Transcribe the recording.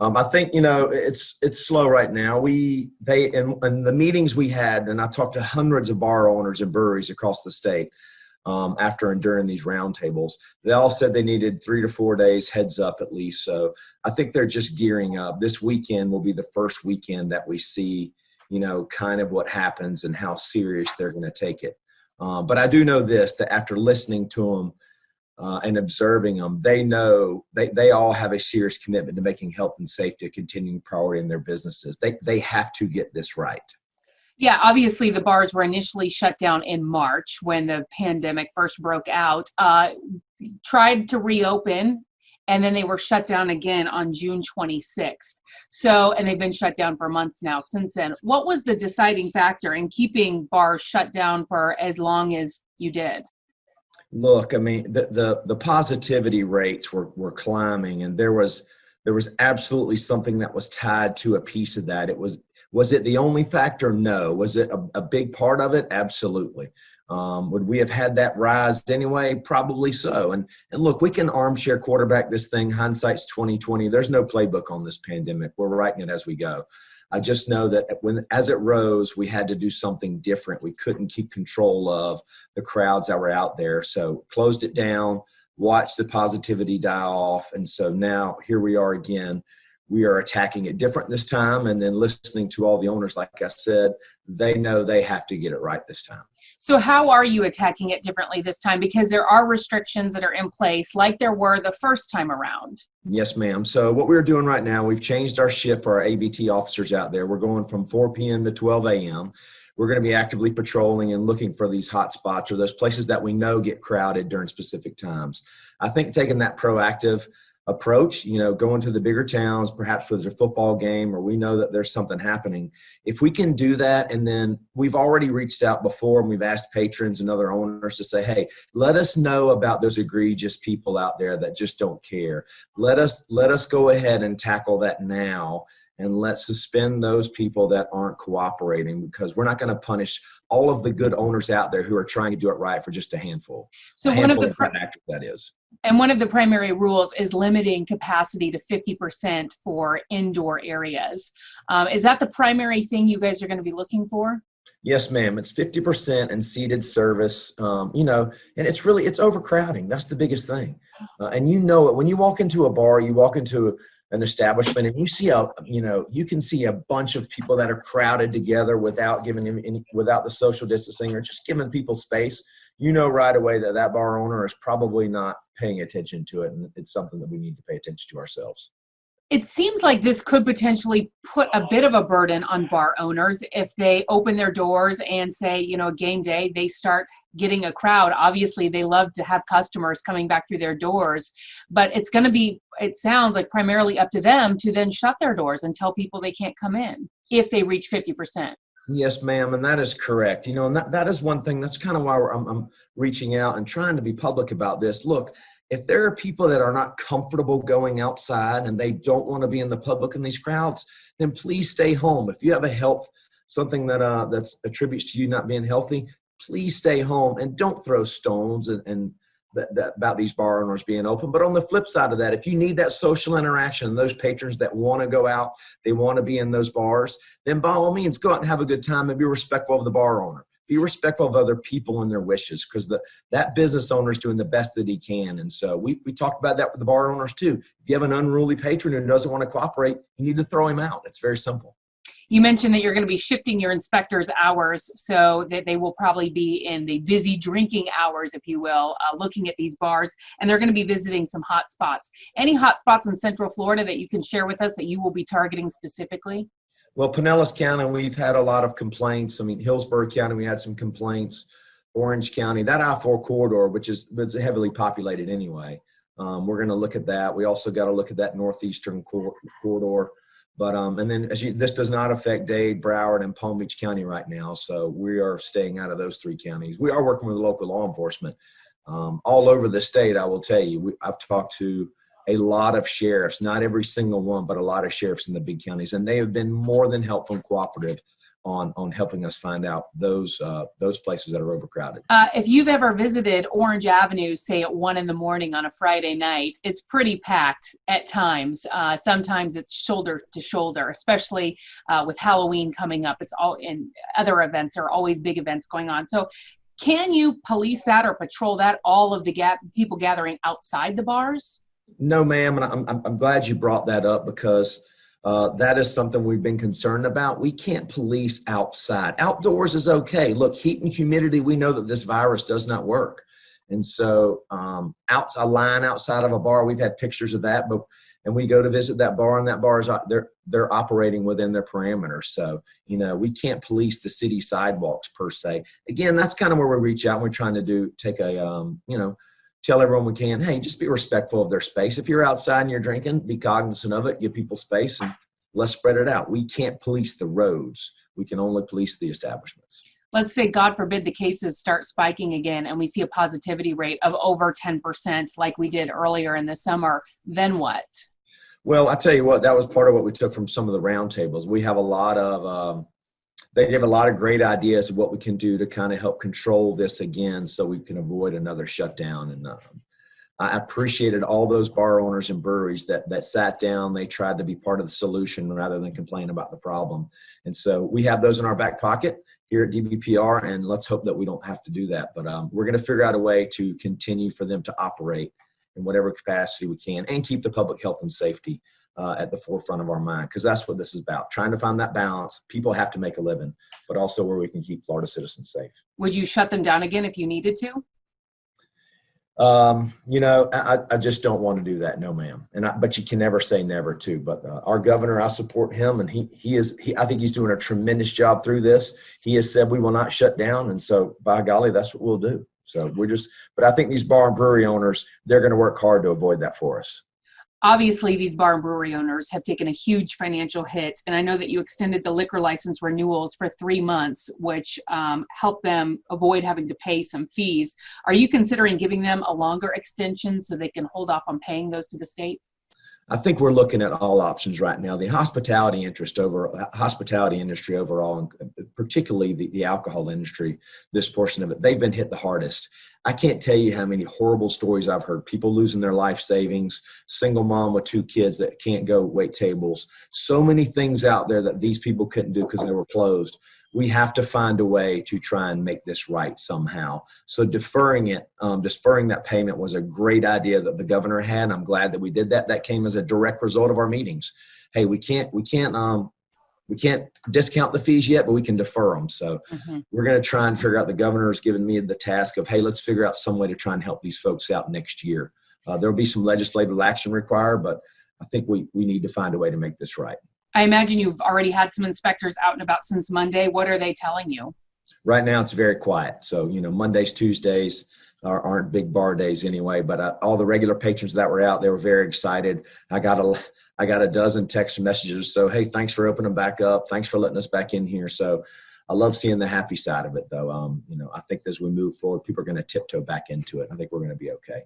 I think, it's slow right now. In the meetings we had, and I talked to hundreds of bar owners and breweries across the state after and during these roundtables. They all said they needed 3 to 4 days heads up at least. So I think they're just gearing up. This weekend will be the first weekend that we see, kind of what happens and how serious they're going to take it. But I do know this, that after listening to them, and observing them, they know they all have a serious commitment to making health and safety a continuing priority in their businesses. They have to get this right. Yeah, obviously the bars were initially shut down in March when the pandemic first broke out, tried to reopen, and then they were shut down again on June 26th. And they've been shut down for months now since then. What was the deciding factor in keeping bars shut down for as long as you did? Look, I mean, the positivity rates were climbing, and there was absolutely something that was tied to a piece of that. Was it the only factor? No. Was it a big part of it? Absolutely. Would we have had that rise anyway? Probably so. And look, we can armchair quarterback this thing. Hindsight's 2020. There's no playbook on this pandemic. We're writing it as we go. I just know that as it rose, we had to do something different. We couldn't keep control of the crowds that were out there. So closed it down, watched the positivity die off. And so now here we are again. We are attacking it different this time. And then listening to all the owners, like I said, they know they have to get it right this time. So how are you attacking it differently this time? Because there are restrictions that are in place like there were the first time around. Yes, ma'am. So what we're doing right now, we've changed our shift for our ABT officers out there. We're going from 4 p.m. to 12 a.m. We're going to be actively patrolling and looking for these hot spots or those places that we know get crowded during specific times. I think taking that proactive approach, going to the bigger towns, perhaps where there's a football game or we know that there's something happening. If we can do that, and then we've already reached out before and we've asked patrons and other owners to say, hey, let us know about those egregious people out there that just don't care. Let us go ahead and tackle that now. And let's suspend those people that aren't cooperating, because we're not going to punish all of the good owners out there who are trying to do it right for just a handful. So one of the that is. And one of the primary rules is limiting capacity to 50% for indoor areas. Is that the primary thing you guys are going to be looking for? Yes, ma'am. It's 50% and seated service, and it's overcrowding. That's the biggest thing. And it when you walk into a bar, you walk into an establishment and you see you can see a bunch of people that are crowded together without giving them without the social distancing or just giving people space. Right away that bar owner is probably not paying attention to it. And it's something that we need to pay attention to ourselves. It seems like this could potentially put a bit of a burden on bar owners if they open their doors and say, game day, they start getting a crowd. Obviously, they love to have customers coming back through their doors, but it's going to be, it sounds like, primarily up to them to then shut their doors and tell people they can't come in if they reach 50%. Yes, ma'am, and that is correct. And that is one thing. That's kind of why I'm reaching out and trying to be public about this. Look, if there are people that are not comfortable going outside and they don't want to be in the public in these crowds, then please stay home. If you have a health, something that's attributes to you not being healthy, please stay home and don't throw stones and about these bar owners being open. But on the flip side of that, if you need that social interaction, those patrons that want to go out, they want to be in those bars, then by all means, go out and have a good time and be respectful of the bar owner. Be respectful of other people and their wishes, because that business owner is doing the best that he can. And so we talked about that with the bar owners too. If you have an unruly patron who doesn't want to cooperate, you need to throw him out. It's very simple. You mentioned that you're going to be shifting your inspectors' hours so that they will probably be in the busy drinking hours, if you will, looking at these bars, and they're going to be visiting some hot spots. Any hot spots in Central Florida that you can share with us that you will be targeting specifically? Well, Pinellas County, we've had a lot of complaints. I mean, Hillsborough County, we had some complaints. Orange County, that I-4 corridor, which is heavily populated anyway. We're going to look at that. We also got to look at that northeastern corridor. But and then this does not affect Dade, Broward, and Palm Beach County right now. So we are staying out of those three counties. We are working with local law enforcement all over the state. I will tell you, I've talked to a lot of sheriffs, not every single one, but a lot of sheriffs in the big counties, and they have been more than helpful and cooperative on helping us find out those places that are overcrowded. If you've ever visited Orange Avenue, say at 1 a.m. on a Friday night, it's pretty packed at times. Sometimes it's shoulder to shoulder, especially with Halloween coming up. It's all in other events. There are always big events going on. So can you police that or patrol that, all of the people gathering outside the bars? No, ma'am. And I'm glad you brought that up, because that is something we've been concerned about. We can't police outside. Outdoors is okay. Look, heat and humidity, we know that this virus does not work. And so a line outside of a bar, we've had pictures of that, and we go to visit that bar, and that bar is they're operating within their parameters. So, we can't police the city sidewalks per se. Again, that's kind of where we reach out. And we're trying to tell everyone we can, hey, just be respectful of their space. If you're outside and you're drinking, be cognizant of it, give people space, and let's spread it out. We can't police the roads. We can only police the establishments. Let's say, God forbid, the cases start spiking again and we see a positivity rate of over 10% like we did earlier in the summer. Then what? Well, I tell you what, that was part of what we took from some of the roundtables. We have a lot of they gave a lot of great ideas of what we can do to kind of help control this again, so we can avoid another shutdown. And I appreciated all those bar owners and breweries that sat down. They tried to be part of the solution rather than complain about the problem. And so we have those in our back pocket here at DBPR, and let's hope that we don't have to do that. But we're going to figure out a way to continue for them to operate in whatever capacity we can and keep the public health and safety at the forefront of our mind, because that's what this is about, trying to find that balance. People have to make a living, but also where we can keep Florida citizens safe. Would you shut them down again if you needed to? I just don't want to do that. No, ma'am. But you can never say never too. But our governor, I support him, and I think he's doing a tremendous job through this. He has said we will not shut down. And so by golly, that's what we'll do. So but I think these bar and brewery owners, they're going to work hard to avoid that for us. Obviously, these bar and brewery owners have taken a huge financial hit, and I know that you extended the liquor license renewals for 3 months, which helped them avoid having to pay some fees. Are you considering giving them a longer extension so they can hold off on paying those to the state? I think we're looking at all options right now. The hospitality industry overall, and particularly the alcohol industry, this portion of it, they've been hit the hardest. I can't tell you how many horrible stories I've heard. People losing their life savings, single mom with 2 kids that can't go wait tables. So many things out there that these people couldn't do because they were closed. We have to find a way to try and make this right somehow. So deferring that payment was a great idea that the governor had. I'm glad that we did that. That came as a direct result of our meetings. Hey, we can't discount the fees yet, but we can defer them. So we're going to try and figure out. The governor's given me the task of, hey, let's figure out some way to try and help these folks out next year. There'll be some legislative action required, but I think we need to find a way to make this right. I imagine you've already had some inspectors out and about since Monday. What are they telling you? Right now, it's very quiet. So, Mondays, Tuesdays aren't big bar days anyway, but all the regular patrons that were out, they were very excited. I got a dozen text messages. So, hey, thanks for opening back up. Thanks for letting us back in here. So I love seeing the happy side of it, though. I think as we move forward, people are going to tiptoe back into it. I think we're going to be okay.